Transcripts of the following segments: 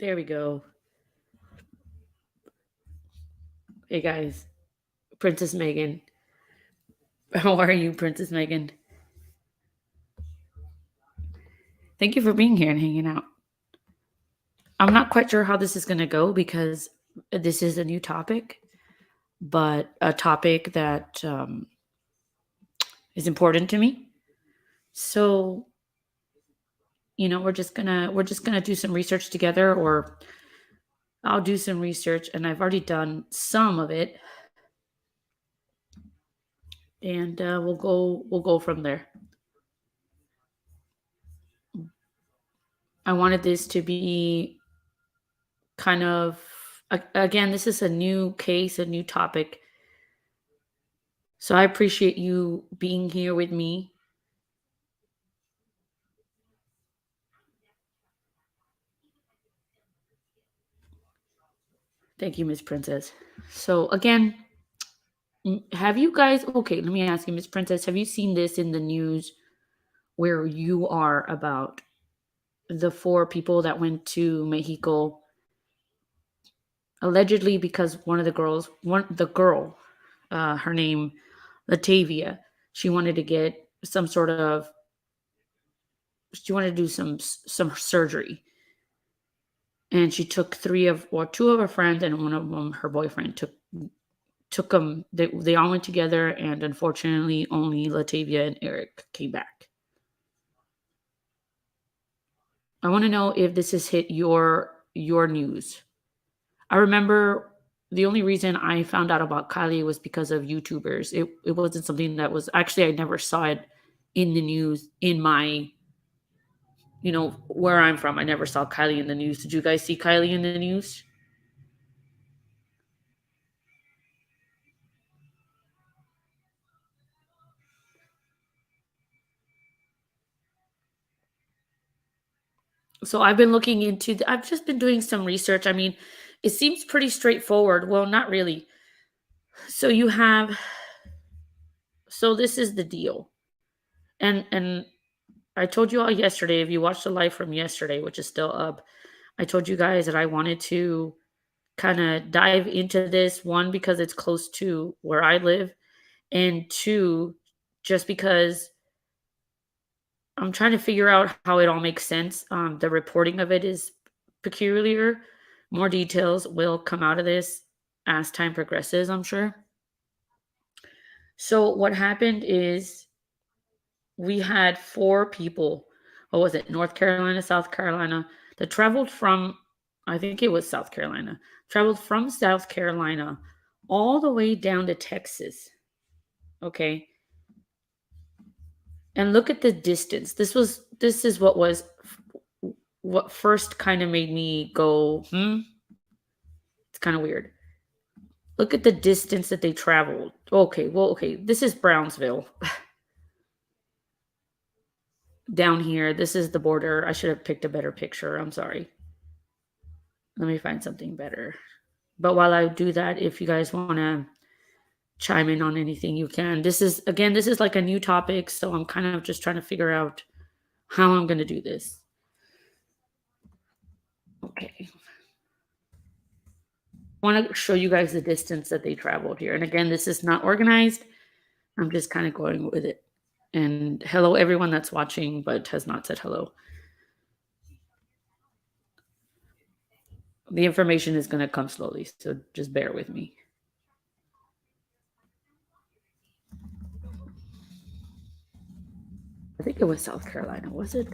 There we go. Hey guys, Princess Megan. How are you, Princess Megan? Thank you for being here and hanging out. I'm not quite sure how this is going to go because this is a new topic, but a topic that is important to me. So, we're just gonna do some research together, or I'll do some research, and I've already done some of it, and we'll go from there. I wanted this to be kind of again, this is a new case, a new topic. So I appreciate you being here with me. Thank you, Miss Princess. So again, have you guys okay, let me ask you, Miss Princess, have you seen this in the news where you are about the four people that went to Mexico allegedly because one of the girls, one the girl, her name Latavia, she wanted to get some sort of she wanted to do some surgery, and she took three of or two of her friends and one of them her boyfriend took them. They all went together, and unfortunately, only Latavia and Eric came back. I want to know if this has hit your news. I remember the only reason I found out about Kylie was because of YouTubers. It wasn't something that was actually I never saw it in the news in my where I'm from. I never saw Kylie in the news. Did you guys see Kylie in the news? So I've been looking into I've just been doing some research. I mean, it seems pretty straightforward. Well, not really. So you have so this is the deal. And I told you all yesterday, if you watched the live from yesterday, which is still up, I told you guys that I wanted to kind of dive into this, one because it's close to where I live, and two just because I'm trying to figure out how it all makes sense. The reporting of it is peculiar. More details will come out of this as time progresses, I'm sure. So what happened is we had four people. What was it? North Carolina, South Carolina, that traveled from, I think it was South Carolina, traveled from South Carolina all the way down to Texas. Okay. And look at the distance. This is what first kind of made me go, it's kind of weird. Look at the distance that they traveled. Okay, well, okay, this is Brownsville. Down here, this is the border. I should have picked a better picture. I'm sorry. Let me find something better. But while I do that, if you guys want to chime in on anything, you can. This is like a new topic, so I'm kind of just trying to figure out how I'm going to do this. Okay. I want to show you guys the distance that they traveled here. And again, this is not organized. I'm just kind of going with it. And hello, everyone that's watching but has not said hello. The information is going to come slowly, so just bear with me. I think it was South Carolina, was it?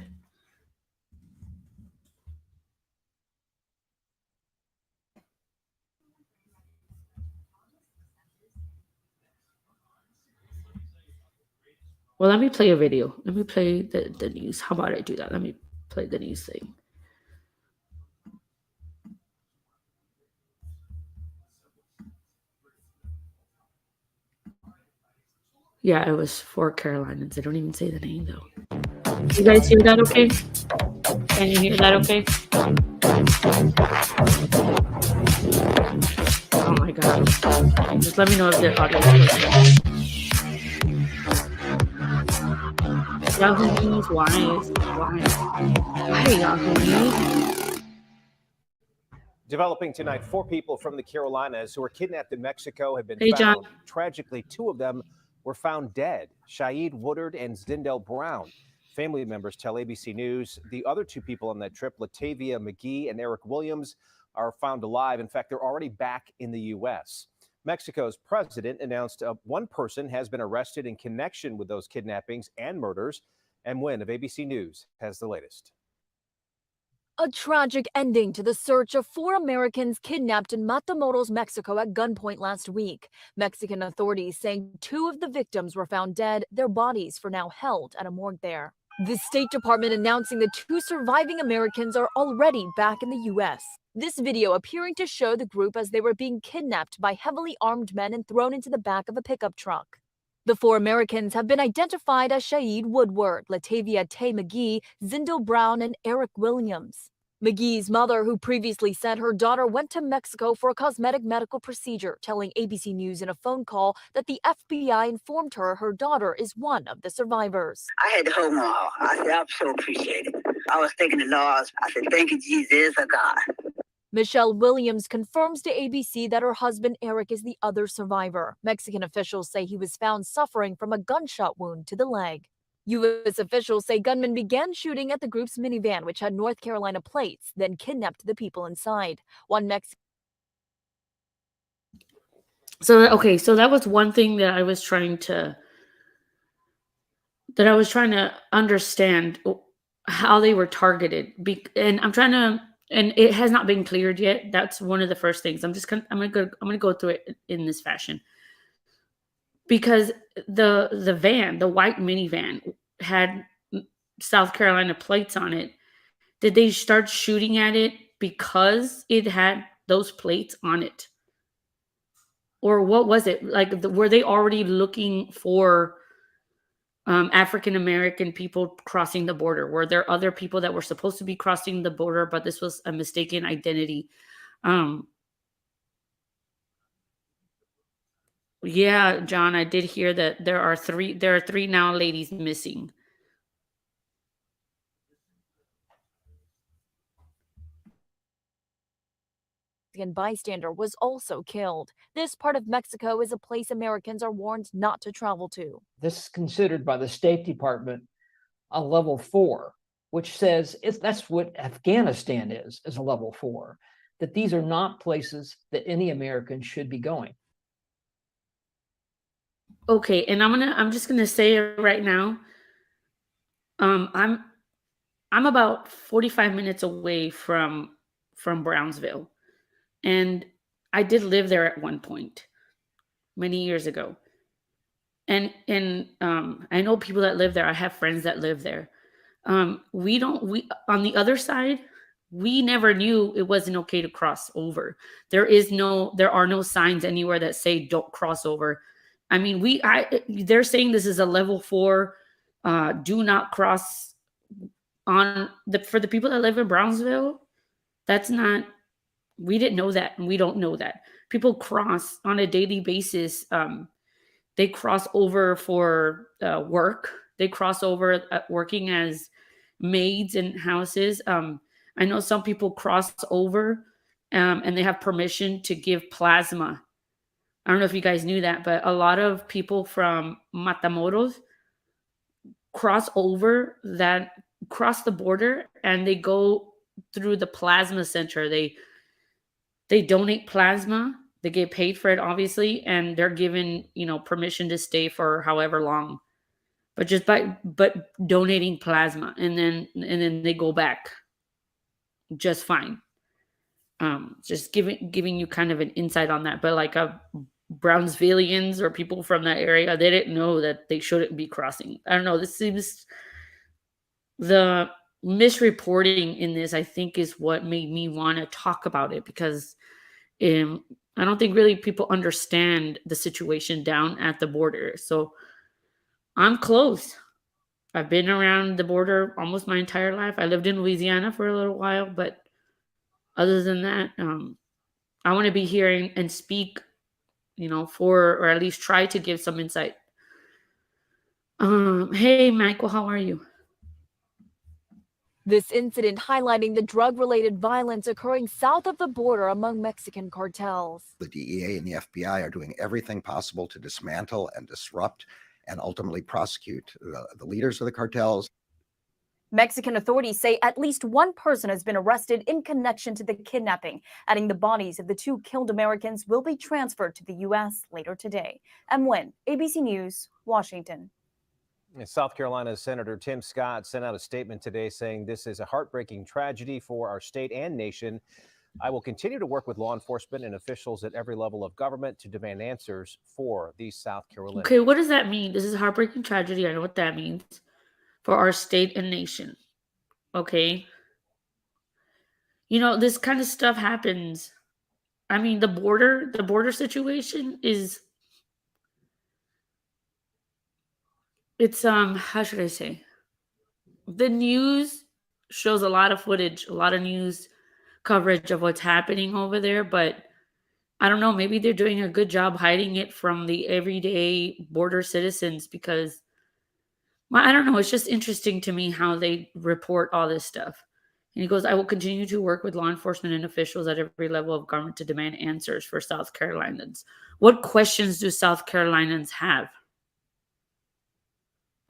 Well, let me play a video. Let me play the news. How about I do that? Let me play the news thing. Yeah, it was for Carolinians. They don't even say the name though. You guys hear that okay? Can you hear that okay? Oh my god. Just let me know if the audio is okay. Yahoo News, why? Yahoo News? Developing tonight, 4 people from the Carolinas who were kidnapped in Mexico have been Hey, John. found. Tragically, 2 of them were found dead, Shaeed Woodard and Zindel Brown. Family members tell ABC News the other 2 people on that trip, Latavia McGee and Eric Williams, are found alive. In fact, they're already back in the U.S. Mexico's president announced 1 person has been arrested in connection with those kidnappings and murders. And Nguyen of ABC News has the latest. A tragic ending to the search of 4 Americans kidnapped in Matamoros, Mexico at gunpoint last week. Mexican authorities saying 2 of the victims were found dead, their bodies for now held at a morgue there. The State Department announcing the 2 surviving Americans are already back in the U.S. This video appearing to show the group as they were being kidnapped by heavily armed men and thrown into the back of a pickup truck. The 4 Americans have been identified as Shaeed Woodward, Latavia Tay McGee, Zindel Brown, and Eric Williams. McGee's mother, who previously said her daughter went to Mexico for a cosmetic medical procedure, telling ABC News in a phone call that the FBI informed her her daughter is one of the survivors. I had to hold my heart. I said, I'm so appreciative. I was thinking the Lord. I said, thank you, Jesus, a God. Michelle Williams confirms to ABC that her husband Eric is the other survivor. Mexican officials say he was found suffering from a gunshot wound to the leg. U.S. officials say gunmen began shooting at the group's minivan, which had North Carolina plates, then kidnapped the people inside. So that was one thing that I was trying to understand how they were targeted. And it has not been cleared yet. That's one of the first things. I'm gonna go through it in this fashion. Because the van, the white minivan, had South Carolina plates on it. Did they start shooting at it because it had those plates on it? Or what was it? Like, were they already looking for African-American people crossing the border? Were there other people that were supposed to be crossing the border, but this was a mistaken identity? Yeah, John, I did hear that there are 3 now ladies missing. Bystander was also killed. This part of Mexico is a place Americans are warned not to travel to. This is considered by the State Department a level 4, which says that's what Afghanistan is a level 4, that these are not places that any American should be going. Okay, and I'm just gonna say it right now. I'm about 45 minutes away from Brownsville. And I did live there at one point, many years ago. And I know people that live there. I have friends that live there. We on the other side, we never knew it wasn't okay to cross over. There are no signs anywhere that say don't cross over. I mean, they're saying this is a level 4, do not cross for the people that live in Brownsville. That's not. We didn't know that, and we don't know that. People cross on a daily basis. They cross over for work. They cross over working as maids in houses. I know some people cross over and they have permission to give plasma. I don't know if you guys knew that, but a lot of people from Matamoros cross the border, and they go through the plasma center. They donate plasma. They get paid for it, obviously, and they're given, permission to stay for however long. But donating plasma, and then they go back just fine. Just giving you kind of an insight on that. But like Brownsvillians or people from that area, they didn't know that they shouldn't be crossing. I don't know. This seems the misreporting in this, I think, is what made me want to talk about it, because I don't think really people understand the situation down at the border. So I'm close. I've been around the border almost my entire life. I lived in Louisiana for a little while, but other than that, I want to be here and speak, or at least try to give some insight. Hey, Michael, how are you? This incident highlighting the drug-related violence occurring south of the border among Mexican cartels. The DEA and the FBI are doing everything possible to dismantle and disrupt and ultimately prosecute the leaders of the cartels. Mexican authorities say at least one person has been arrested in connection to the kidnapping, adding the bodies of the 2 killed Americans will be transferred to the U.S. later today. M. Nguyen, ABC News, Washington. South Carolina Senator Tim Scott sent out a statement today saying this is a heartbreaking tragedy for our state and nation. I will continue to work with law enforcement and officials at every level of government to demand answers for these South Carolinians. Okay, what does that mean? This is a heartbreaking tragedy. I know what that means for our state and nation. Okay. You know, this kind of stuff happens. I mean, the border situation is, it's how should I say? The news shows a lot of footage, a lot of news coverage of what's happening over there, but I don't know, maybe they're doing a good job hiding it from the everyday border citizens because, well, I don't know, it's just interesting to me how they report all this stuff. And he goes, I will continue to work with law enforcement and officials at every level of government to demand answers for South Carolinians. What questions do South Carolinians have?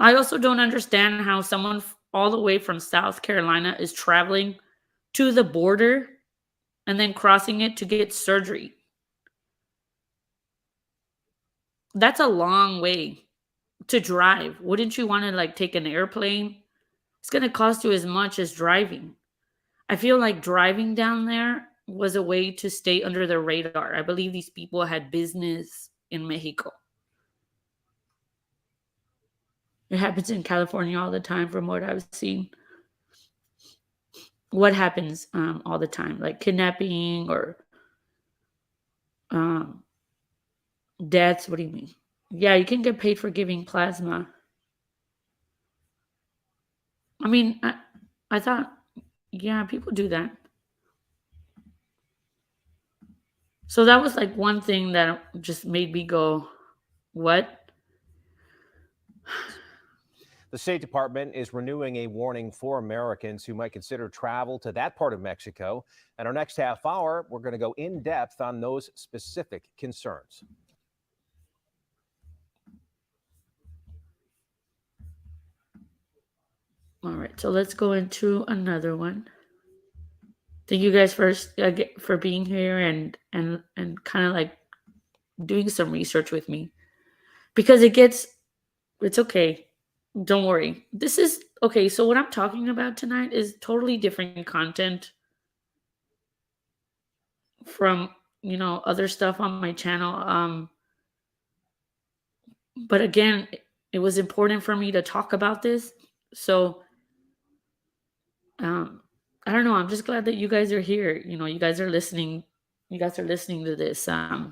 I also don't understand how someone all the way from South Carolina is traveling to the border and then crossing it to get surgery. That's a long way to drive. Wouldn't you want to like take an airplane? It's going to cost you as much as driving. I feel like driving down there was a way to stay under the radar. I believe these people had business in Mexico. It happens in California all the time from what I've seen. What happens all the time? Like kidnapping or deaths? What do you mean? Yeah, you can get paid for giving plasma. I mean, I thought, yeah, people do that. So that was like one thing that just made me go, what? The State Department is renewing a warning for Americans who might consider travel to that part of Mexico. In our next half hour, we're going to go in depth on those specific concerns. All right, so let's go into another one. Thank you guys for being here and kind of like doing some research with me, because it's okay. Don't worry. This is okay. So what I'm talking about tonight is totally different content from, other stuff on my channel. But again, it was important for me to talk about this. So, I don't know. I'm just glad that you guys are here. You guys are listening. You guys are listening to this. I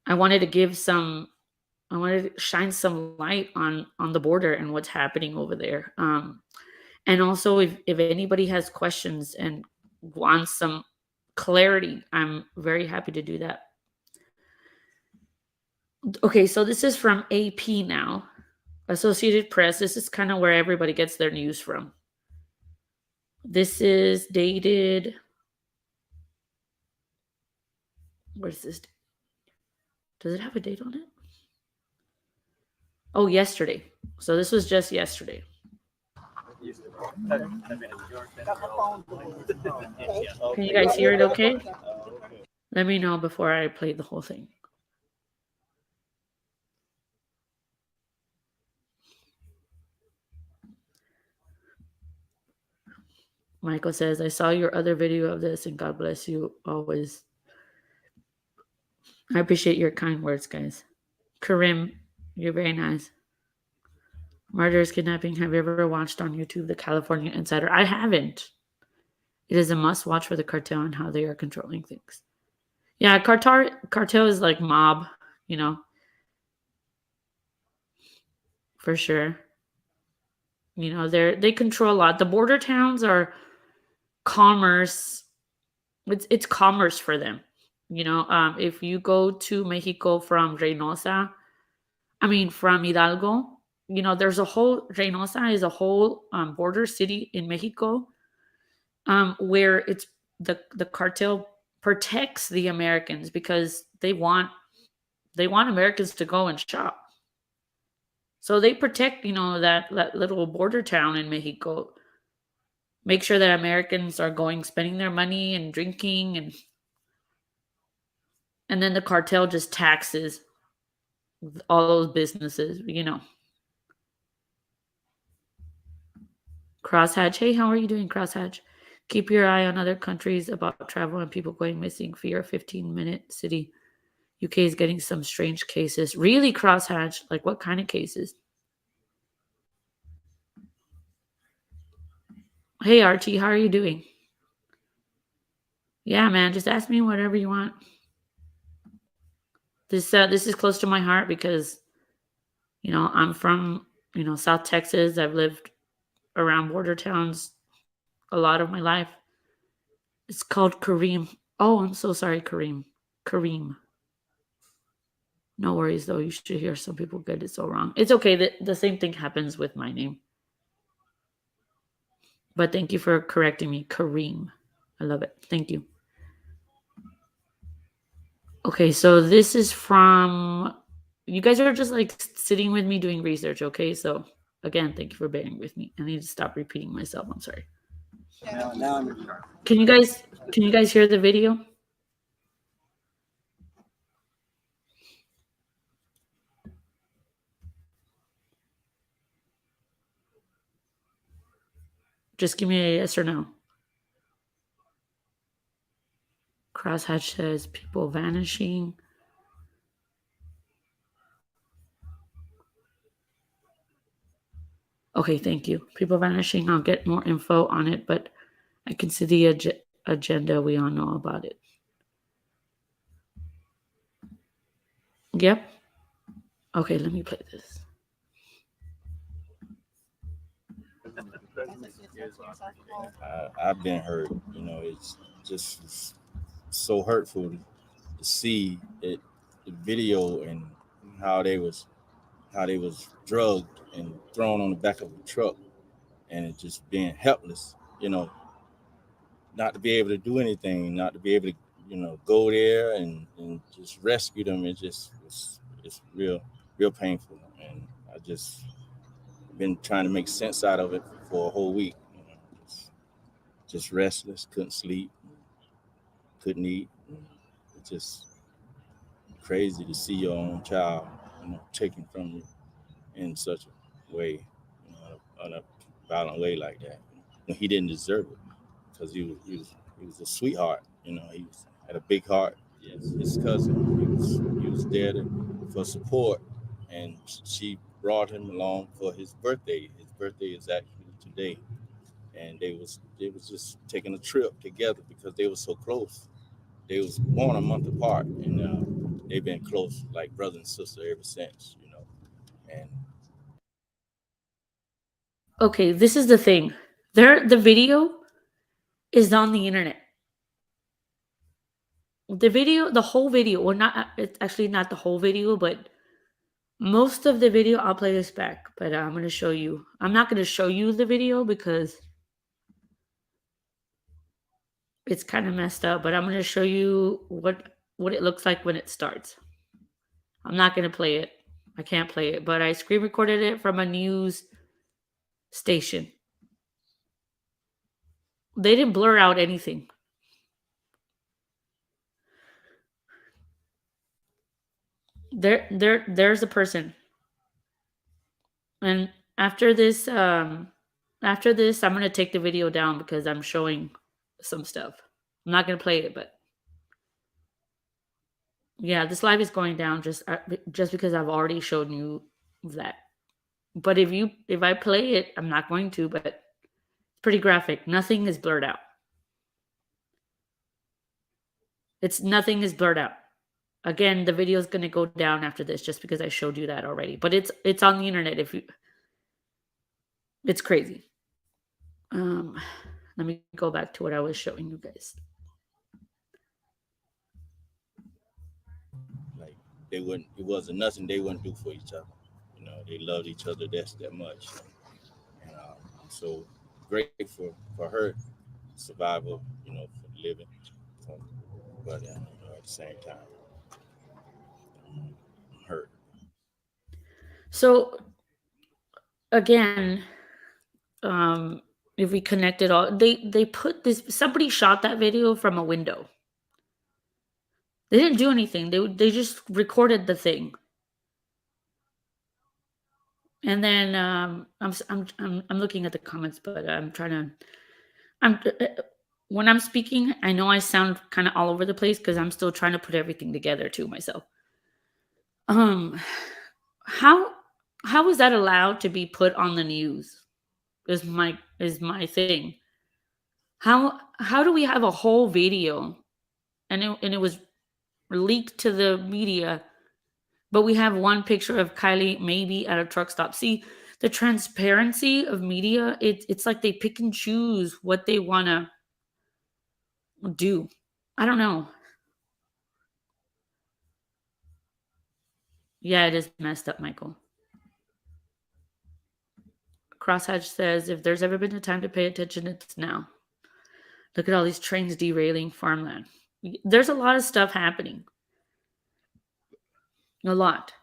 wanted to shine some light on the border and what's happening over there. And also, if anybody has questions and wants some clarity, I'm very happy to do that. Okay, so this is from AP now, Associated Press. This is kind of where everybody gets their news from. This is dated. Where's this? Does it have a date on it? Oh, yesterday. So this was just yesterday. Can you guys hear it okay? Let me know before I play the whole thing. Michael says, I saw your other video of this and God bless you always. I appreciate your kind words, guys. Karim, you're very nice. Murderous Kidnapping. Have you ever watched on YouTube The California Insider? I haven't. It is a must watch for the cartel and how they are controlling things. Yeah, cartel is like mob, for sure. They control a lot. The border towns are commerce. It's commerce for them. If you go to Mexico from from Hidalgo, you know, there's a whole Reynosa is a whole border city in Mexico, where it's the cartel protects the Americans because they want Americans to go and shop. So they protect, you know, that little border town in Mexico. Make sure that Americans are going spending their money and drinking, and then the cartel just taxes all those businesses, you know. Crosshatch, hey, how are you doing, Crosshatch? Keep your eye on other countries about travel and people going missing. Fear 15-minute city. UK is getting some strange cases. Really, Crosshatch? Like what kind of cases? Hey, Archie, how are you doing? Yeah, man, just ask me whatever you want. This is close to my heart because, you know, I'm from, you know, South Texas. I've lived around border towns a lot of my life. It's called Kareem. Oh, I'm so sorry, Kareem. Kareem. No worries, though. You should hear some people get it so wrong. It's okay. The same thing happens with my name. But thank you for correcting me. Kareem. I love it. Thank you. Okay, so this is from... You guys are just like sitting with me doing research, okay? So again, thank you for bearing with me. I need to stop repeating myself. I'm sorry. Can you guys hear the video? Just give me a yes or no. Crosshatch says people vanishing. Okay, thank you. People vanishing. I'll get more info on it, but I can see the agenda. We all know about it. Yep. Okay, let me play this. I've been hurt. You know, it's just so hurtful to see it, the video, and how they was drugged and thrown on the back of a truck, and it just being helpless. You know, not to be able to do anything, not to be able to, you know, go there and just rescue them. It just it's real painful, and I just been trying to make sense out of it for a whole week. You know, just restless, couldn't sleep, couldn't eat. It's just crazy to see your own child, you know, taken from you in such a way, you know, on a violent way like that. When he didn't deserve it, because he was a sweetheart. You know, had a big heart. Yes, his cousin. He was there for support, and she brought him along for his birthday. His birthday is actually today, and they was just taking a trip together because they were so close. They was born a month apart, and they've been close like brother and sister ever since. You know, and Okay, this is the thing. The video is on the internet. The whole video, well, not it's actually not the whole video, but most of the video. I'll play this back, but I'm going to show you. I'm not going to show you the video because it's kind of messed up, but I'm going to show you what it looks like when it starts. I'm not going to play it. I can't play it, but I screen recorded it from a news station. They didn't blur out anything. There's a person. And after this, I'm gonna take the video down because I'm showing some stuff. I'm not gonna play it, but yeah, this live is going down just because I've already shown you that. But if I play it, I'm not going to, but it's pretty graphic. Nothing is blurred out. Nothing is blurred out. Again, the video is gonna go down after this just because I showed you that already. But it's on the internet. It's crazy. Let me go back to what I was showing you guys. like it wasn't nothing they wouldn't do for each other. You know, they loved each other that much. And I'm so grateful for her survival, for living. So, but at the same time, I'm hurt. So again, um, if we connect it all, they put this. Somebody shot that video from a window. They didn't do anything. They just recorded the thing. And then I'm looking at the comments, but I'm trying to. When I'm speaking, I know I sound kind of all over the place because I'm still trying to put everything together to myself. How is that allowed to be put on the news? Is my thing. How do we have a whole video, and it was leaked to the media, but we have one picture of Kylie maybe at a truck stop? See, the transparency of media, it's like they pick and choose what they want to do. I don't know. Yeah, it is messed up, Michael. Crosshatch says, if there's ever been a time to pay attention, it's now. Look at all these trains derailing farmland. There's a lot of stuff happening. A lot.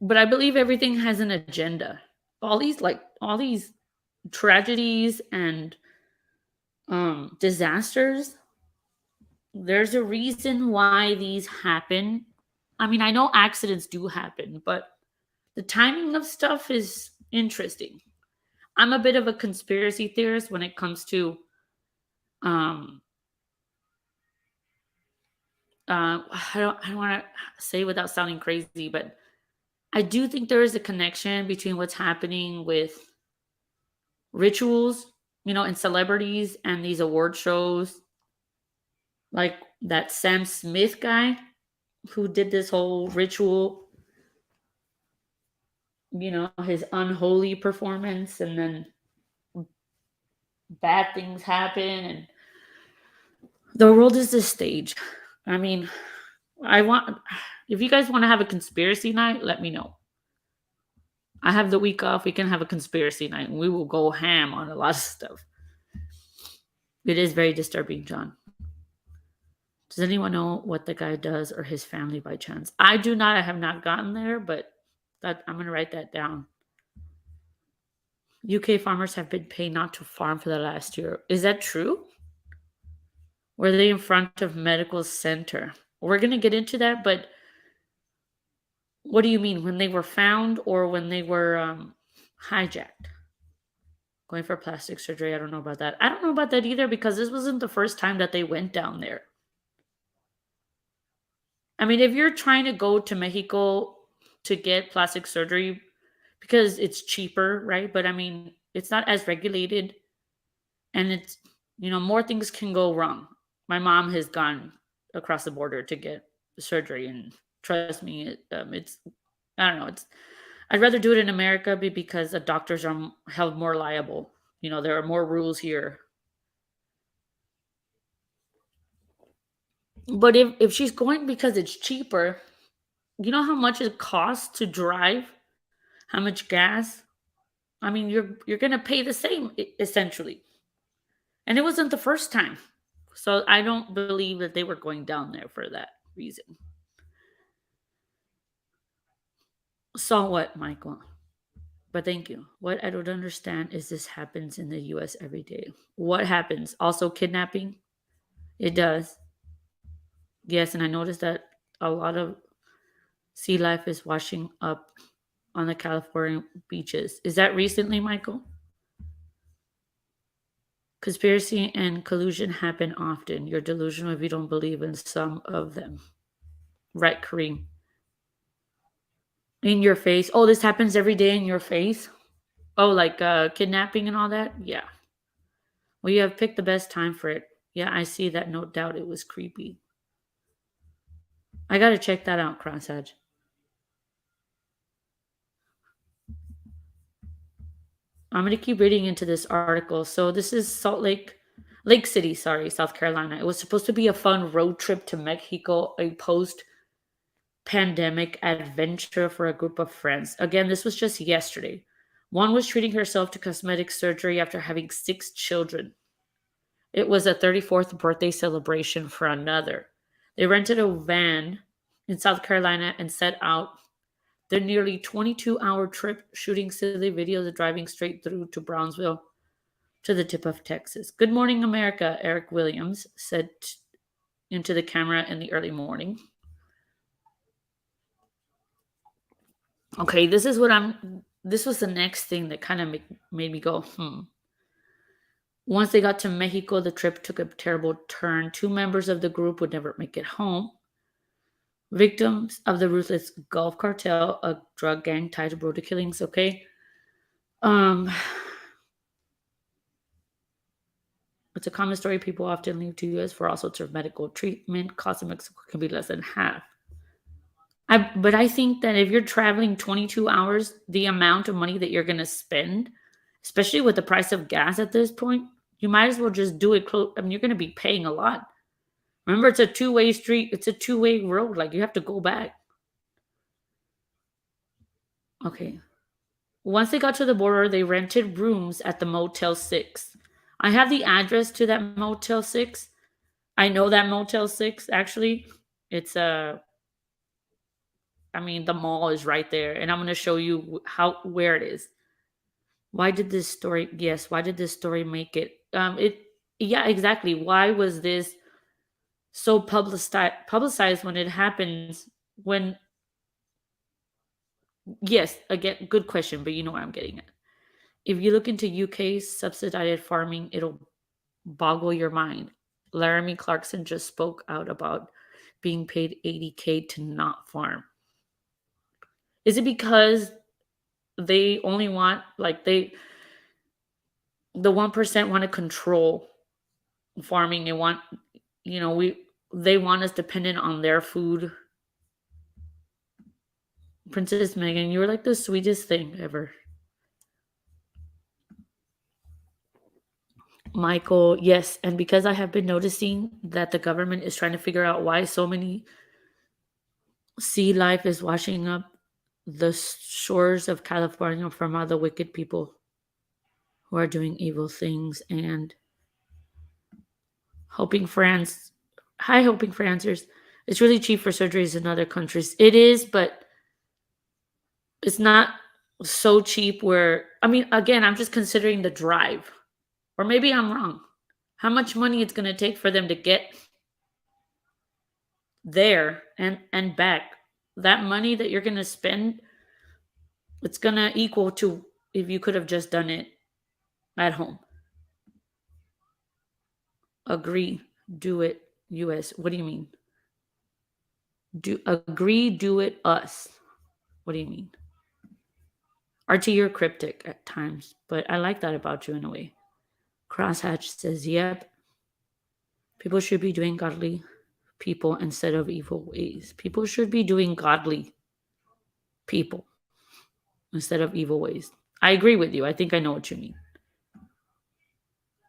But I believe everything has an agenda. All these tragedies and disasters, there's a reason why these happen. I mean, I know accidents do happen, but the timing of stuff is interesting. I'm a bit of a conspiracy theorist when it comes to I don't want to say without sounding crazy, but I do think there is a connection between what's happening with rituals, and celebrities and these award shows, like that Sam Smith guy who did this whole ritual, his unholy performance, and then bad things happen, and the world is this stage. I mean, if you guys want to have a conspiracy night, let me know. I have the week off. We can have a conspiracy night and we will go ham on a lot of stuff. It is very disturbing, John. Does anyone know what the guy does or his family by chance? I do not. I have not gotten there, but I'm going to write that down. UK farmers have been paid not to farm for the last year. Is that true? Were they in front of medical center? We're going to get into that, but what do you mean? When they were found or when they were hijacked? Going for plastic surgery, I don't know about that. I don't know about that either because this wasn't the first time that they went down there. I mean, if you're trying to go to Mexico to get plastic surgery because it's cheaper, right? But I mean, it's not as regulated and it's, more things can go wrong. My mom has gone across the border to get surgery and trust me, it's, I don't know, I'd rather do it in America because the doctors are held more liable. There are more rules here. But if she's going because it's cheaper, you know how much it costs to drive? How much gas? I mean, you're going to pay the same, essentially. And it wasn't the first time. So I don't believe that they were going down there for that reason. Saw what, Michael? But thank you. What I don't understand is this happens in the U.S. every day. What happens? Also kidnapping? It does. Yes, and I noticed that a lot of sea life is washing up on the California beaches. Is that recently, Michael? Conspiracy and collusion happen often. You're delusional if you don't believe in some of them. Right, Kareem? In your face. Oh, this happens every day in your face? Oh, like kidnapping and all that? Yeah. Well, you have picked the best time for it. Yeah, I see that. No doubt it was creepy. I got to check that out, Crossedge. I'm going to keep reading into this article. So this is Lake City, South Carolina. It was supposed to be a fun road trip to Mexico, a post pandemic adventure for a group of friends. Again, this was just yesterday. One was treating herself to cosmetic surgery after having 6 children. It was a 34th birthday celebration for another. They rented a van in South Carolina and set out their nearly 22-hour trip, shooting silly videos of driving straight through to Brownsville to the tip of Texas. Good morning, America, Eric Williams said into the camera in the early morning. Okay, this was the next thing that kind of made me go, Once they got to Mexico, the trip took a terrible turn. 2 members of the group would never make it home. Victims of the ruthless Gulf Cartel, a drug gang tied to brutal killings, okay? It's a common story. People often leave to U.S. for all sorts of medical treatment. Cost in Mexico can be less than half. But I think that if you're traveling 22 hours, the amount of money that you're going to spend, especially with the price of gas at this point, you might as well just do it. I mean, you're going to be paying a lot. Remember, it's a 2-way street. It's a 2-way road. Like, you have to go back. Okay. Once they got to the border, they rented rooms at the Motel 6. I have the address to that Motel 6. I know that Motel 6, actually. It's the mall is right there. And I'm going to show you where it is. Why did this story make it? Yeah, exactly. Why was this so publicized when it happens yes, again, good question, but you know what I'm getting at. If you look into UK's subsidized farming, it'll boggle your mind. Laramie Clarkson just spoke out about being paid $80K to not farm. Is it because they only want, the 1% want to control farming and want, they want us dependent on their food? Princess Megan, you were like the sweetest thing ever. Michael, yes, and because I have been noticing that the government is trying to figure out why so many sea life is washing up the shores of California from all the wicked people who are doing evil things, and hoping for answers. It's really cheap for surgeries in other countries. It is, but it's not so cheap where, again, I'm just considering the drive. Or maybe I'm wrong. How much money it's going to take for them to get there and back. That money that you're going to spend, it's going to equal to if you could have just done it at home. Agree, do it, US. What do you mean? Agree, do it, us. What do you mean? RT, you're cryptic at times, but I like that about you in a way. Crosshatch says, yep. People should be doing godly people instead of evil ways. People should be doing godly people instead of evil ways. I agree with you. I think I know what you mean.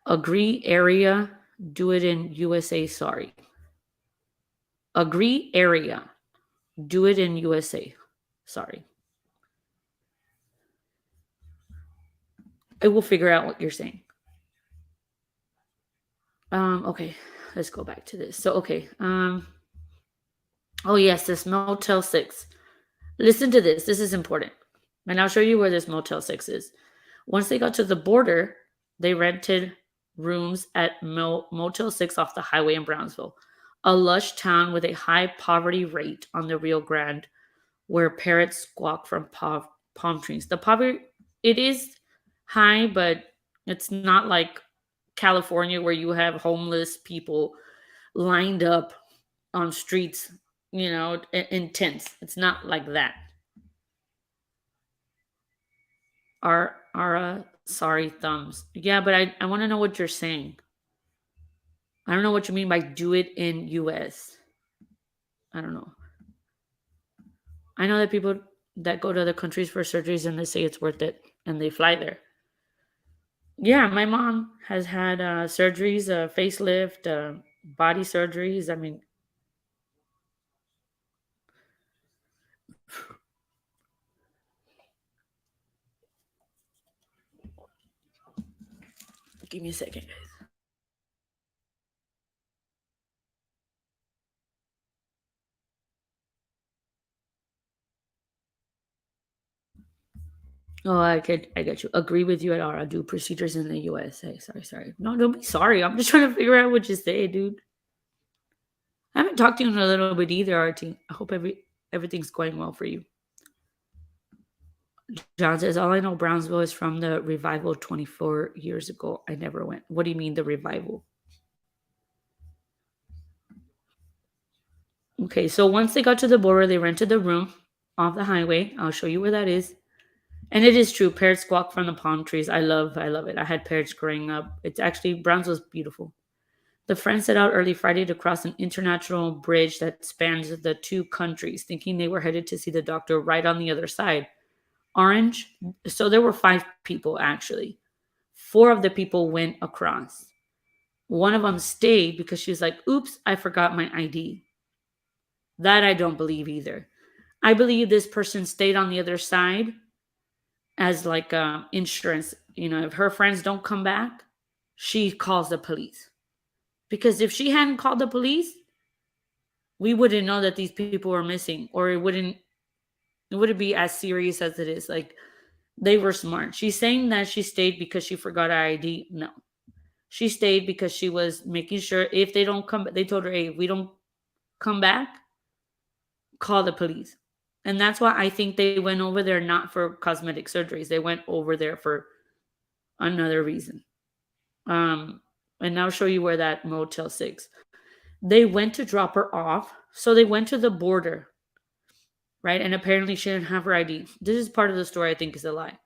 Agree area, do it in USA, sorry. Agree area, do it in USA, sorry. I will figure out what you're saying. Okay, let's go back to this. So, okay. Oh, yes, this Motel 6. Listen to this. This is important. And I'll show you where this Motel 6 is. Once they got to the border, they rented rooms at Motel 6 off the highway in Brownsville, a lush town with a high poverty rate on the Rio Grande, where parrots squawk from palm trees. The poverty, it is high, but it's not like California where you have homeless people lined up on streets, in tents. It's not like that. Sorry, thumbs. Yeah, but I want to know what you're saying. I don't know what you mean by do it in US. I don't know. I know that people that go to other countries for surgeries and they say it's worth it and they fly there. Yeah, my mom has had surgeries, facelift, body surgeries. Give me a second, guys. Oh, I get you. Agree with you at all. I do procedures in the USA. Sorry. No, don't be sorry. I'm just trying to figure out what you say, dude. I haven't talked to you in a little bit either, RT. I hope everything's going well for you. John says, all I know Brownsville is from the revival 24 years ago. I never went. What do you mean the revival? Okay, so once they got to the border, they rented the room off the highway. I'll show you where that is. And it is true. Parrots squawk from the palm trees. I love it. I had parrots growing up. It's actually, Brownsville's beautiful. The friends set out early Friday to cross an international bridge that spans the two countries, thinking they were headed to see the doctor right on the other side. Orange. So there were 5 people, actually. 4 of the people went across. One of them stayed because she was like, oops, I forgot my ID. That I don't believe either. I believe this person stayed on the other side as like insurance. You know, if her friends don't come back, she calls the police. Because if she hadn't called the police, we wouldn't know that these people were missing, or it wouldn't be as serious as it is. Like, they were smart. She's saying that she stayed because she forgot her ID. No. She stayed because she was making sure if they don't come, they told her, hey, if we don't come back, call the police. And that's why I think they went over there not for cosmetic surgeries. They went over there for another reason. And I'll show you where that Motel 6. They went to drop her off. So they went to the border, right? And apparently she didn't have her ID. This is part of the story I think is a lie.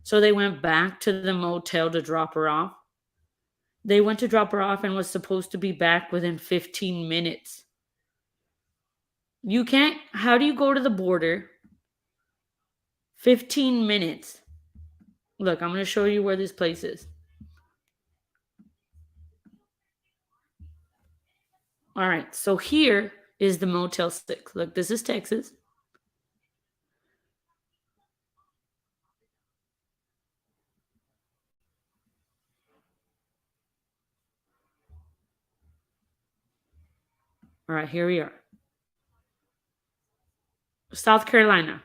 So they went back to the motel to drop her off. They went to drop her off and was supposed to be back within 15 minutes. You can't, how do you go to the border? 15 minutes. Look, I'm going to show you where this place is. All right, so here is the Motel 6. Look, this is Texas. All right, here we are. South Carolina.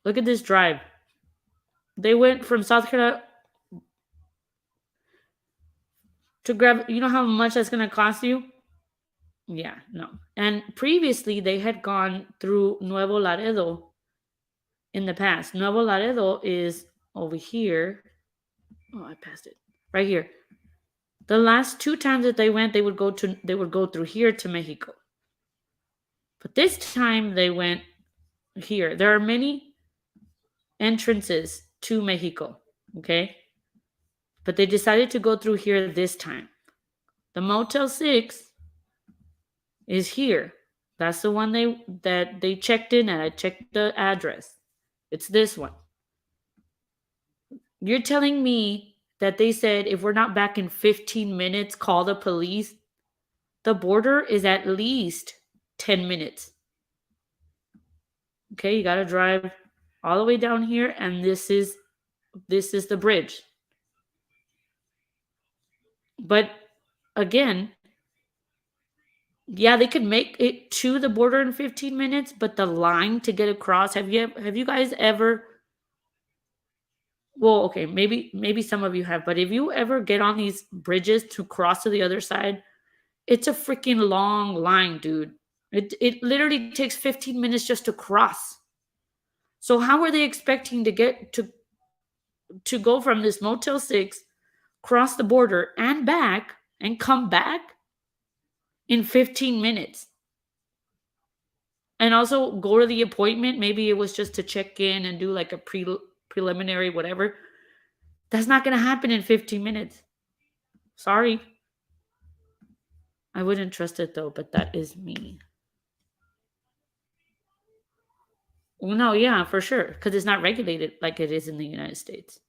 Look at this drive. They went from South Carolina to grab, you know how much that's going to cost you? Yeah, no. And previously, they had gone through Nuevo Laredo in the past. Nuevo Laredo is over here. Oh, I passed it. Right here. The last 2 times that they went, they would go through here to Mexico. But this time they went here. There are many entrances to Mexico, okay? But they decided to go through here this time. The Motel 6 is here. That's the one that they checked in at. I checked the address. It's this one. You're telling me that they said if we're not back in 15 minutes, call the police? The border is at least 10 minutes. Okay, you got to drive all the way down here, and this is the bridge. But again, yeah, they could make it to the border in 15 minutes, but the line to get across, have you guys ever, well, okay, maybe some of you have, but if you ever get on these bridges to cross to the other side, it's a freaking long line, dude. It literally takes 15 minutes just to cross. So how are they expecting to get to go from this Motel 6, cross the border and back, and come back in 15 minutes? And also go to the appointment. Maybe it was just to check in and do like a preliminary whatever. That's not going to happen in 15 minutes. Sorry. I wouldn't trust it though, but that is me. Well, no, yeah, for sure. Because it's not regulated like it is in the United States.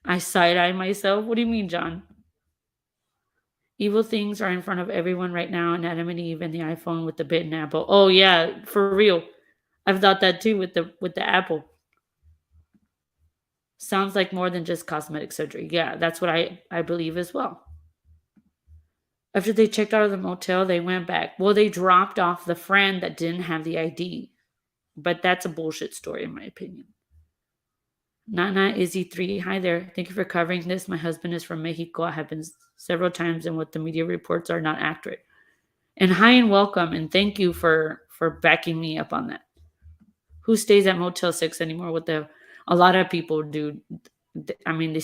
I side-eye myself. What do you mean, John? Evil things are in front of everyone right now, and Adam and Eve and the iPhone with the bitten apple. Oh yeah, for real. I've thought that too with the apple. Sounds like more than just cosmetic surgery. Yeah, that's what I believe as well. After they checked out of the motel, they went back. Well, they dropped off the friend that didn't have the ID. But that's a bullshit story, in my opinion. Nana Izzy 3. Hi there. Thank you for covering this. My husband is from Mexico. I have been several times, and what the media reports are not accurate. And hi and welcome, and thank you for backing me up on that. Who stays at Motel 6 anymore? A lot of people do. I mean,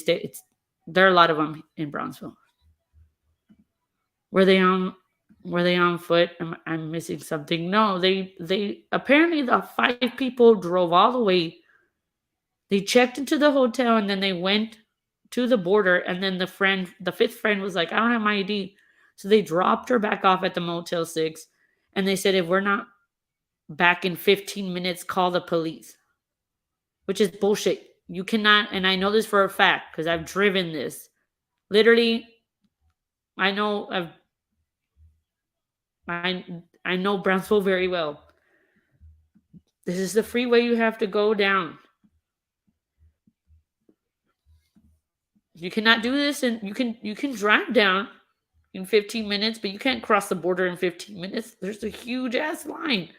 there are a lot of them in Brownsville. Were they on foot? I'm missing something. No, they apparently the 5 people drove all the way. They checked into the hotel and then they went to the border, and then the 5th friend was like, I don't have my ID. So they dropped her back off at the Motel 6, and they said, if we're not back in 15 minutes, call the police. Which is bullshit. You cannot, and I know this for a fact because I've driven this. Literally, I know Brownsville very well. This is the freeway you have to go down. You cannot do this, and you can drive down in 15 minutes, but you can't cross the border in 15 minutes. There's a huge ass line.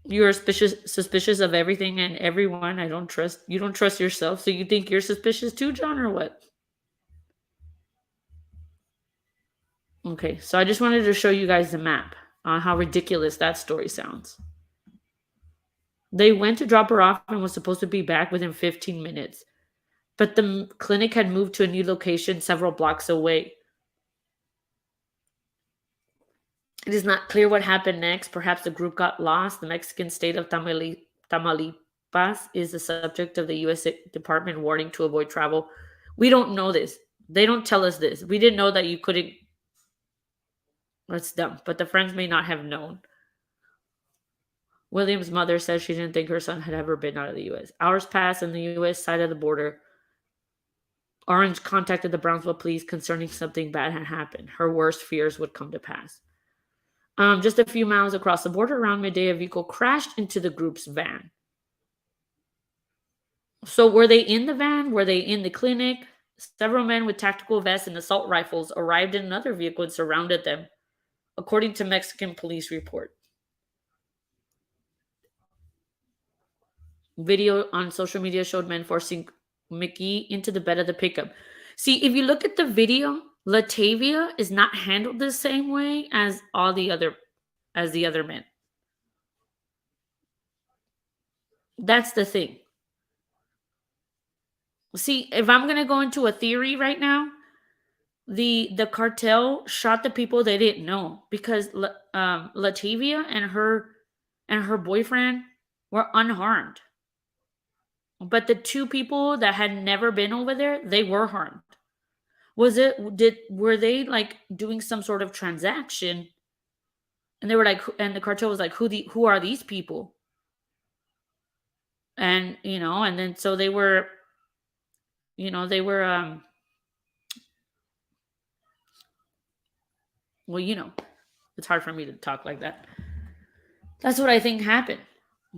You're suspicious of everything and everyone. You don't trust yourself, so you think you're suspicious too, John, or what? Okay, so I just wanted to show you guys the map on how ridiculous that story sounds. They went to drop her off and was supposed to be back within 15 minutes. But the clinic had moved to a new location several blocks away. It is not clear what happened next. Perhaps the group got lost. The Mexican state of Tamaulipas is the subject of the U.S. Department warning to avoid travel. We don't know this. They don't tell us this. We didn't know that you couldn't. That's dumb. But the friends may not have known. William's mother says she didn't think her son had ever been out of the U.S. Hours passed on the U.S. side of the border. Orange contacted the Brownsville police concerning something bad had happened. Her worst fears would come to pass. Just a few miles across the border around midday, a vehicle crashed into the group's van. So were they in the van? Were they in the clinic? Several men with tactical vests and assault rifles arrived in another vehicle and surrounded them, according to Mexican police report. Video on social media showed men forcing McGee into the bed of the pickup. See, if you look at the video, Latavia is not handled the same way as the other men. That's the thing. See, if I'm gonna go into a theory right now, the cartel shot the people they didn't know because Latavia and her boyfriend were unharmed. But the 2 people that had never been over there, they were harmed. Were they like doing some sort of transaction? And they were like, and the cartel was like, who are these people? And and then so they were, well, it's hard for me to talk like that. That's what I think happened.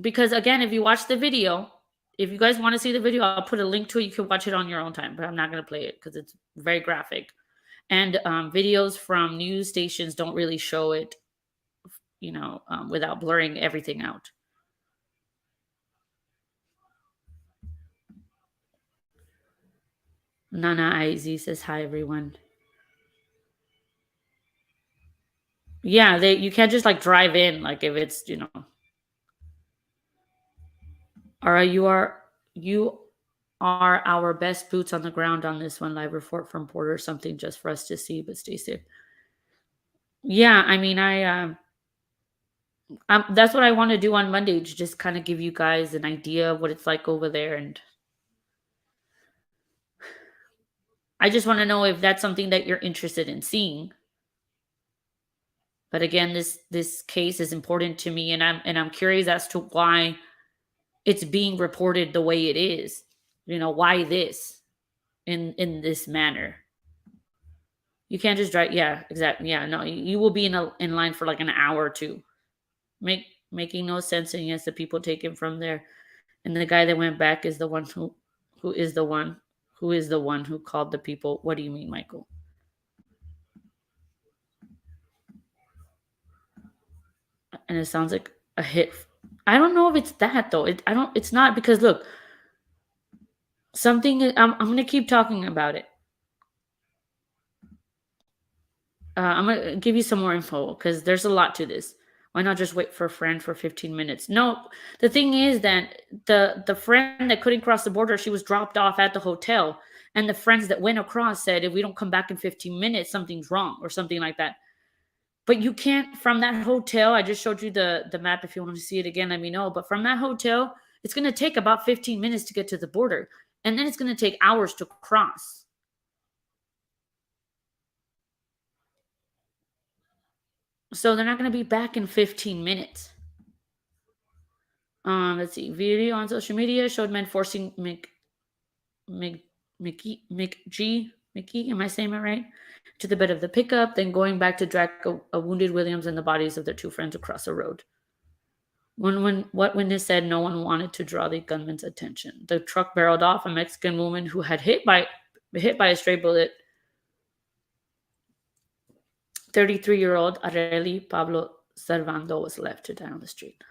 Because again, if you watch the video, if you guys want to see the video, I'll put a link to it. You can watch it on your own time, but I'm not going to play it because it's very graphic. And videos from news stations don't really show it, without blurring everything out. Nana Iz says, hi, everyone. Yeah, you can't just like drive in, like if it's, you are our best boots on the ground on this one. Live report from Porter, something just for us to see, but stay safe. Yeah, I mean, that's what I want to do on Monday, to just kind of give you guys an idea of what it's like over there. And I just want to know if that's something that you're interested in seeing. But again, this case is important to me, and I'm curious as to why it's being reported the way it is. Why this in this manner? You can't just drive. Yeah, exactly. Yeah, no, you will be in line for like an hour or two. Making no sense. And yes, the people taken from there And the guy that went back is the one who is the one who called the people. What do you mean, Michael? And it sounds like a hit. I don't know if it's that though. It's not, because look, I'm going to keep talking about it. I'm going to give you some more info because there's a lot to this. Why not just wait for a friend for 15 minutes? No, the thing is that the friend that couldn't cross the border, she was dropped off at the hotel. And the friends that went across said, if we don't come back in 15 minutes, something's wrong or something like that. But you can't, from that hotel, I just showed you the map. If you want to see it again, let me know. But from that hotel, it's going to take about 15 minutes to get to the border. And then it's going to take hours to cross. So they're not going to be back in 15 minutes. Let's see. Video on social media showed men forcing Mickey, am I saying it right? To the bed of the pickup, then going back to drag a wounded Williams and the bodies of their two friends across the road. What witness said no one wanted to draw the gunman's attention. The truck barreled off. A Mexican woman who had hit by a stray bullet. 33-year-old Areli Pablo Servando was left to die on the street.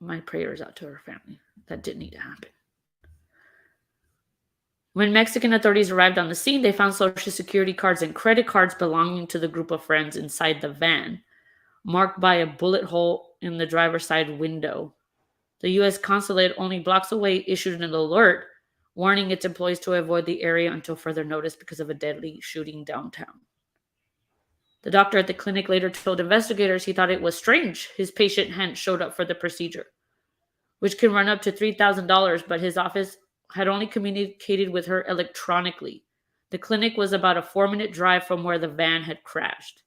My prayers out to her family. That didn't need to happen. When Mexican authorities arrived on the scene, they found Social Security cards and credit cards belonging to the group of friends inside the van, marked by a bullet hole in the driver's side window. The U.S. consulate, only blocks away, issued an alert warning its employees to avoid the area until further notice because of a deadly shooting downtown. The doctor at the clinic later told investigators he thought it was strange his patient hadn't showed up for the procedure, which can run up to $3,000, but his office had only communicated with her electronically. The clinic was about a 4-minute drive from where the van had crashed.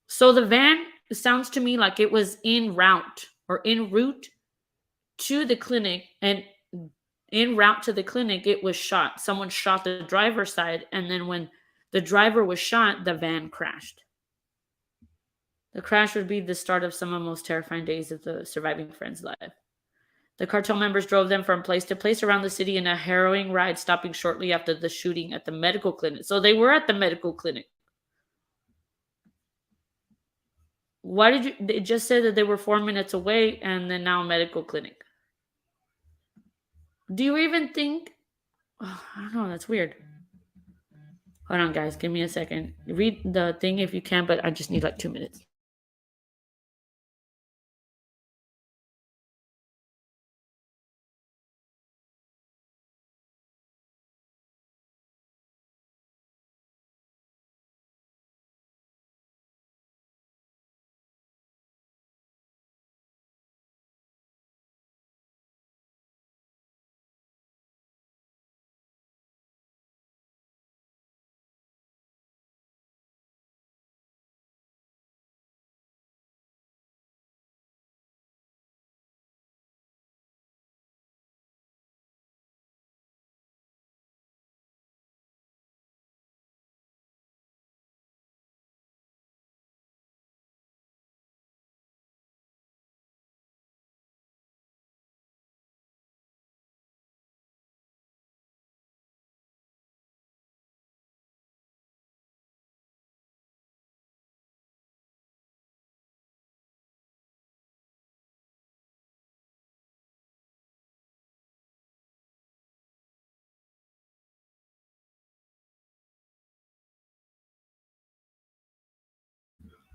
So the van, it sounds to me like it was en route to the clinic, and en route to the clinic, it was shot. Someone shot the driver's side, and then when the driver was shot, the van crashed. The crash would be the start of some of the most terrifying days of the surviving friend's life. The cartel members drove them from place to place around the city in a harrowing ride, stopping shortly after the shooting at the medical clinic. So they were at the medical clinic. Why did you? It just said that they were 4 minutes away and then now medical clinic. Do you even think? Oh, I don't know. That's weird. Hold on, guys. Give me a second. Read the thing if you can, but I just need like 2 minutes.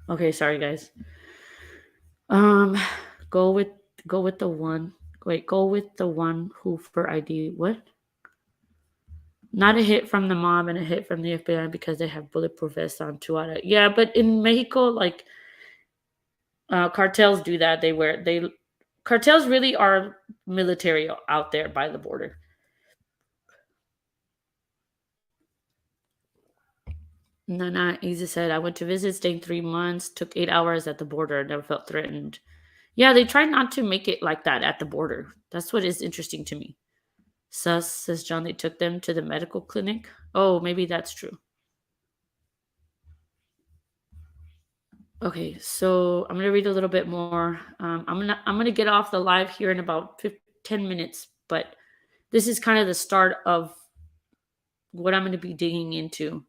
Okay, sorry guys. Go with the one. Wait, go with the one who for ID. What? Not a hit from the mob and a hit from the FBI because they have bulletproof vests on 2 out of. Yeah, but in Mexico, like cartels do that. Cartels really are military out there by the border. Nana Easy said, I went to visit, staying 3 months, took 8 hours at the border, never felt threatened. Yeah, they try not to make it like that at the border. That's what is interesting to me. Sus, says John, they took them to the medical clinic. Oh, maybe that's true. Okay, so I'm gonna read a little bit more. I'm gonna get off the live here in about 10 minutes, but this is kind of the start of what I'm gonna be digging into.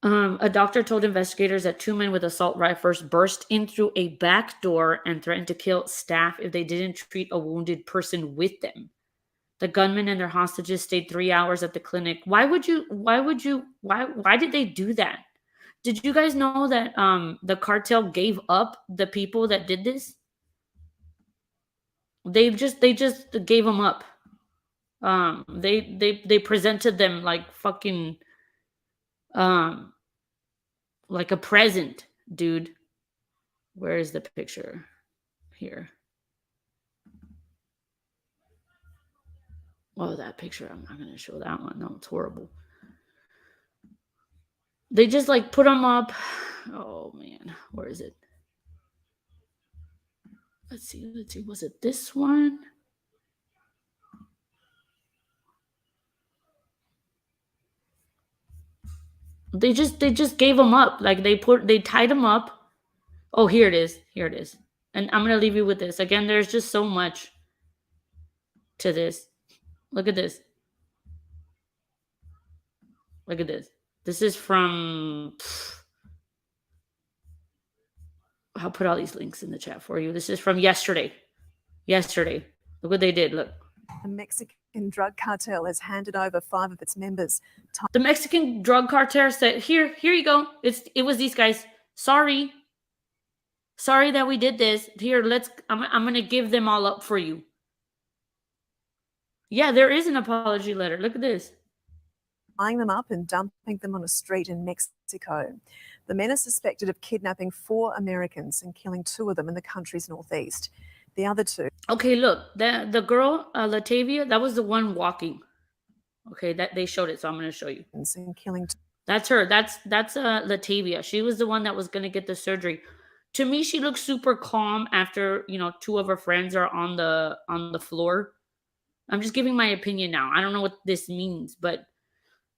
A doctor told investigators that 2 men with assault rifles burst in through a back door and threatened to kill staff if they didn't treat a wounded person with them. The gunmen and their hostages stayed 3 hours at the clinic. Why did they do that? Did you guys know that the cartel gave up the people that did this? They just gave them up. They presented them like fucking um like a present, dude. Where is the picture? Here. Oh, that picture. I'm not gonna show that one. No, it's horrible. They just like put them up. Oh man, where is it? Let's see. Was it this one? They just gave them up. Like they tied them up. Oh, here it is. Here it is. And I'm gonna leave you with this. Again, there's just so much to this. Look at this. Look at this. This is from. I'll put all these links in the chat for you. This is from yesterday. Yesterday. Look what they did. Look. The Mexican drug cartel has handed over 5 of its members. The Mexican drug cartel said, here you go. It was these guys. Sorry that we did this. Here, I'm gonna give them all up for you. Yeah, there is an apology letter. Look at this. Tying them up and dumping them on a street in Mexico. The men are suspected of kidnapping 4 Americans and killing 2 of them in the country's northeast. The other 2. Okay, look, the girl, Latavia, that was the one walking. Okay, that they showed it, so I'm going to show you. And killing. That's her. That's Latavia. She was the one that was going to get the surgery. To me, she looks super calm after 2 of her friends are on the floor. I'm just giving my opinion now. I don't know what this means, but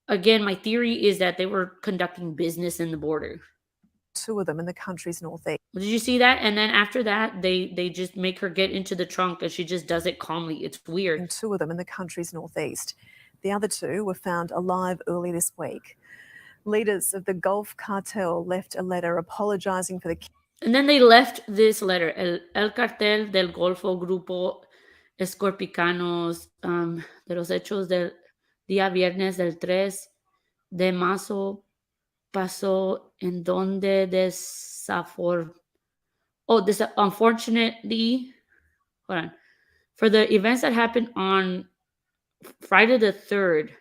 again, my theory is that they were conducting business in the border. 2 of them in the country's northeast. Did you see that? And then after that, they just make her get into the trunk, and she just does it calmly. It's weird. And 2 of them in the country's northeast. The other 2 were found alive early this week. Leaders of the Gulf Cartel left a letter apologizing for the. And then they left this letter. El Cartel del Golfo Grupo Escorpicanos de los hechos del día viernes del 3 de marzo pasó en donde unfortunately, hold on, for the events that happened on Friday the 3rd,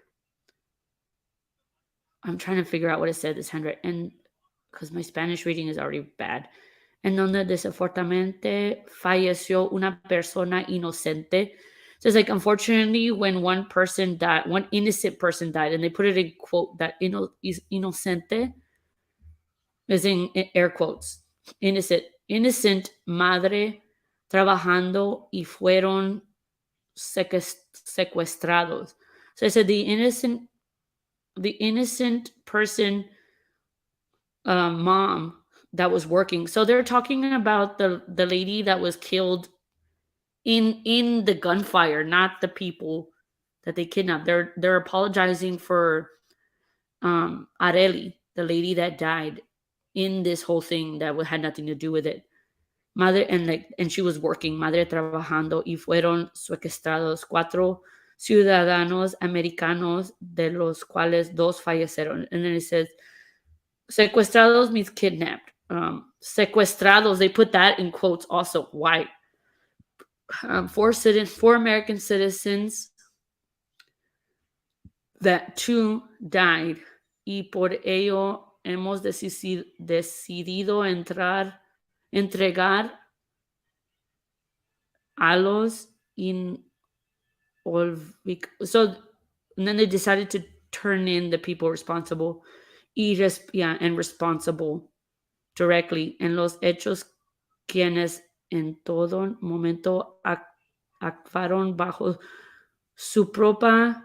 I'm trying to figure out what it said, this handwriting, because my Spanish reading is already bad. En donde desafortunadamente falleció una persona inocente. So it's like, unfortunately, when one person died, one innocent person died, and they put it in quote, that inocente is in air quotes. Innocent madre trabajando y fueron secuestrados. So I said the innocent person, mom that was working. So they're talking about the lady that was killed in the gunfire, not the people that they kidnapped. They're apologizing for Areli, the lady that died in this whole thing that had nothing to do with it. Madre, and she was working. Madre trabajando y fueron secuestrados 4 ciudadanos americanos, de los cuales 2 fallecieron. And then it says, secuestrados means kidnapped. Secuestrados, they put that in quotes also. Why? 4 American citizens, that 2 died, y por ello hemos decidido entregar a los so, and then they decided to turn in the people responsible and responsible directly en los hechos, quienes en todo momento actuaron bajo su propia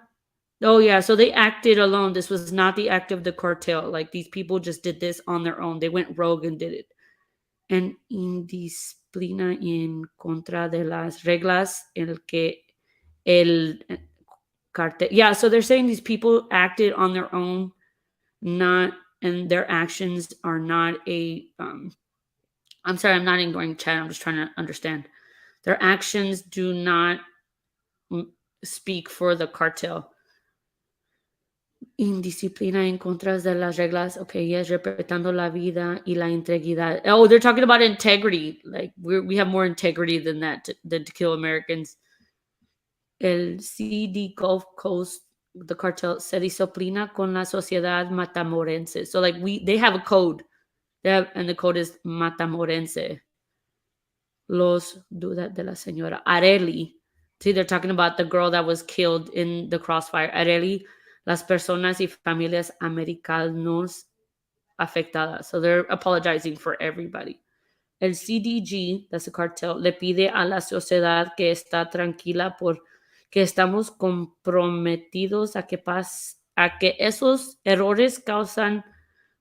Oh yeah, so they acted alone. This was not the act of the cartel. Like these people just did this on their own. They went rogue and did it. And indisciplina en contra de las reglas el que el cartel. Yeah, so they're saying these people acted on their own, not, and their actions are not a I'm sorry, I'm not ignoring chat. I'm just trying to understand. Their actions do not speak for the cartel. Indisciplina en contra de las reglas. Okay, yes, respetando la vida y la integridad. Oh, they're talking about integrity. Like we have more integrity than that than to kill Americans. El CD Gulf Coast, the cartel, se disciplina con la sociedad matamorense. So like they have a code. And the code is matamorense. Los dudas de la señora Areli. See, they're talking about the girl that was killed in the crossfire. Areli, las personas y familias americanos afectadas. So they're apologizing for everybody. El CDG, that's the cartel, le pide a la sociedad que está tranquila porque estamos comprometidos a que esos errores causan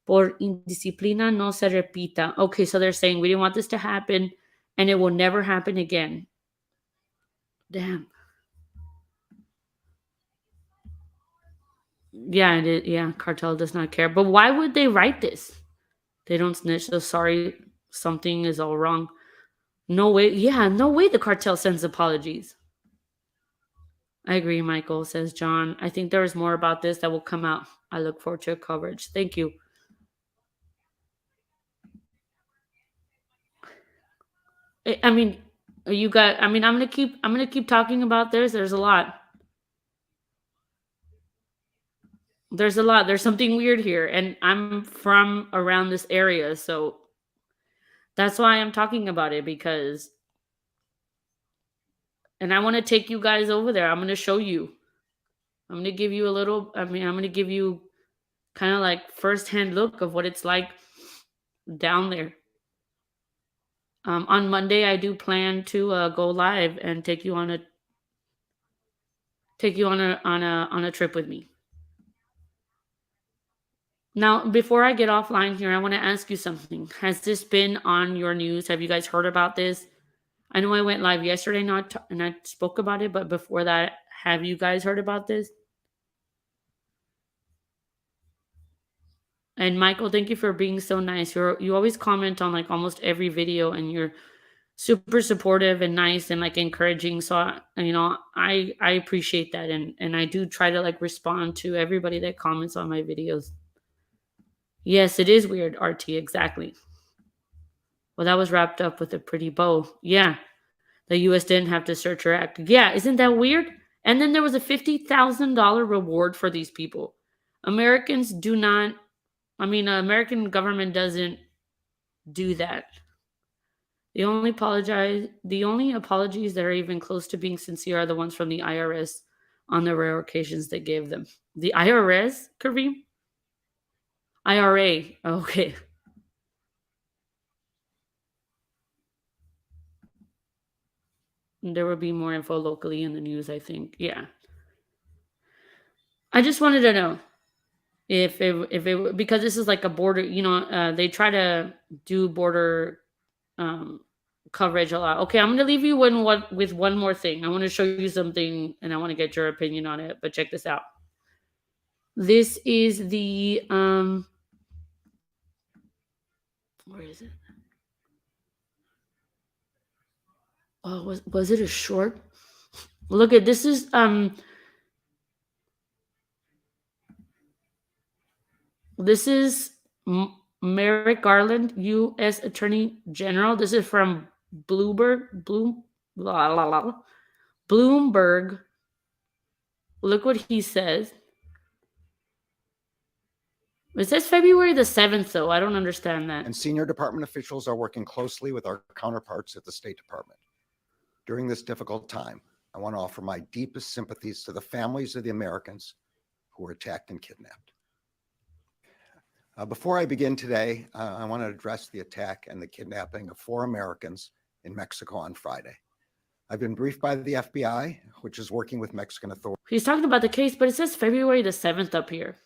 por indisciplina no se repita. Okay, so they're saying we didn't want this to happen and it will never happen again. Damn. Yeah, yeah, cartel does not care. But why would they write this? They don't snitch, so sorry, something is all wrong. No way. Yeah, no way the cartel sends apologies. I agree, Michael, says John. I think there is more about this that will come out. I look forward to your coverage. Thank you. I mean, you got. I mean, I'm gonna keep talking about this. There's a lot. There's a lot. There's something weird here, and I'm from around this area, so that's why I'm talking about it because. And I want to take you guys over there. I'm going to show you. I'm going to give you a little. I'm going to give you kind of like firsthand look of what it's like down there. On Monday, I do plan to go live and take you on a trip with me. Now, before I get offline here, I want to ask you something. Has this been on your news? Have you guys heard about this? I know I went live yesterday and I spoke about it, but before that, have you guys heard about this? And Michael, thank you for being so nice. You always comment on like almost every video, and you're super supportive and nice and like encouraging. So I appreciate that, and I do try to like respond to everybody that comments on my videos. Yes, it is weird, RT, exactly. Well, that was wrapped up with a pretty bow. Yeah, the U.S. didn't have to search or act. Yeah, isn't that weird? And then there was a $50,000 reward for these people. Americans do not. American government doesn't do that. The only apologies that are even close to being sincere are the ones from the IRS on the rare occasions they gave them. The IRS, Kareem? IRA. Okay. There will be more info locally in the news, I think. Yeah. I just wanted to know if it because this is like a border, they try to do border coverage a lot. Okay, I'm going to leave you with one more thing. I want to show you something and I want to get your opinion on it, but check this out. This is the where is it? Oh, was it a short? Look at this is this is Merrick Garland, U.S. Attorney General. This is from Bloomberg. Look what he says. It says February the 7th, though. I don't understand that. And senior department officials are working closely with our counterparts at the State Department. During this difficult time, I want to offer my deepest sympathies to the families of the Americans who were attacked and kidnapped. Before I begin today, I want to address the attack and the kidnapping of 4 Americans in Mexico on Friday. I've been briefed by the FBI, which is working with Mexican authorities. He's talking about the case, but it says February the 7th up here.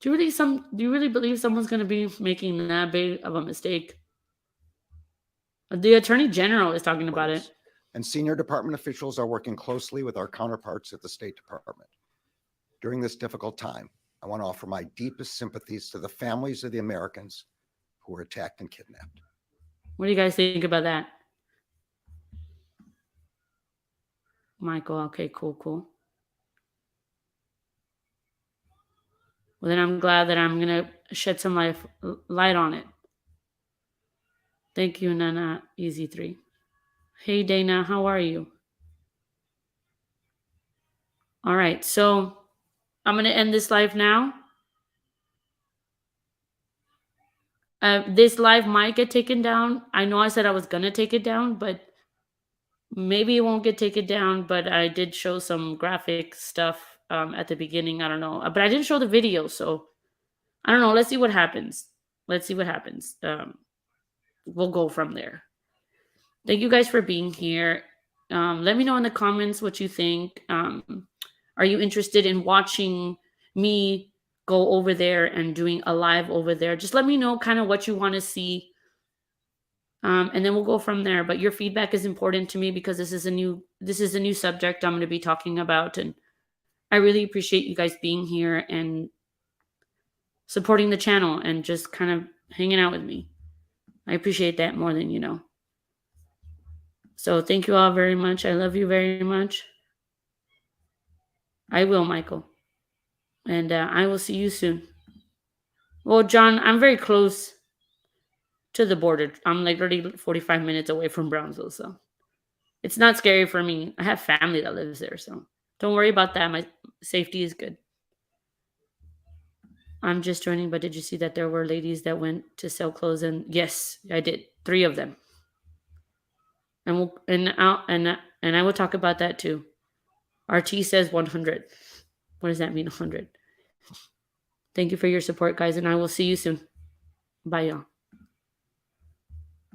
Do you really believe someone's going to be making that big of a mistake? The Attorney General is talking about it. And senior department officials are working closely with our counterparts at the State Department. During this difficult time, I want to offer my deepest sympathies to the families of the Americans who were attacked and kidnapped. What do you guys think about that? Michael, okay, cool. Well, then I'm glad that I'm going to shed some light on it. Thank you, Nana Easy 3. Hey, Dana, how are you? All right, so I'm going to end this live now. This live might get taken down. I know I said I was going to take it down, but maybe it won't get taken down. But I did show some graphic stuff at the beginning. I don't know. But I didn't show the video, so I don't know. Let's see what happens. We'll go from there. Thank you guys for being here. Let me know in the comments what you think. Are you interested in watching me go over there and doing a live over there? Just let me know kind of what you want to see. And then we'll go from there. But your feedback is important to me because this is a new subject I'm going to be talking about. And I really appreciate you guys being here and supporting the channel and just kind of hanging out with me. I appreciate that more than you know. So thank you all very much. I love you very much. I will, Michael. And I will see you soon. Well, John, I'm very close to the border. I'm like already 45 minutes away from Brownsville, so it's not scary for me. I have family that lives there, so don't worry about that. My safety is good. I'm just joining, but did you see that there were ladies that went to sell clothes? And yes, I did. 3 of them. And I will talk about that too. RT says 100. What does that mean, 100? Thank you for your support, guys, and I will see you soon. Bye, y'all.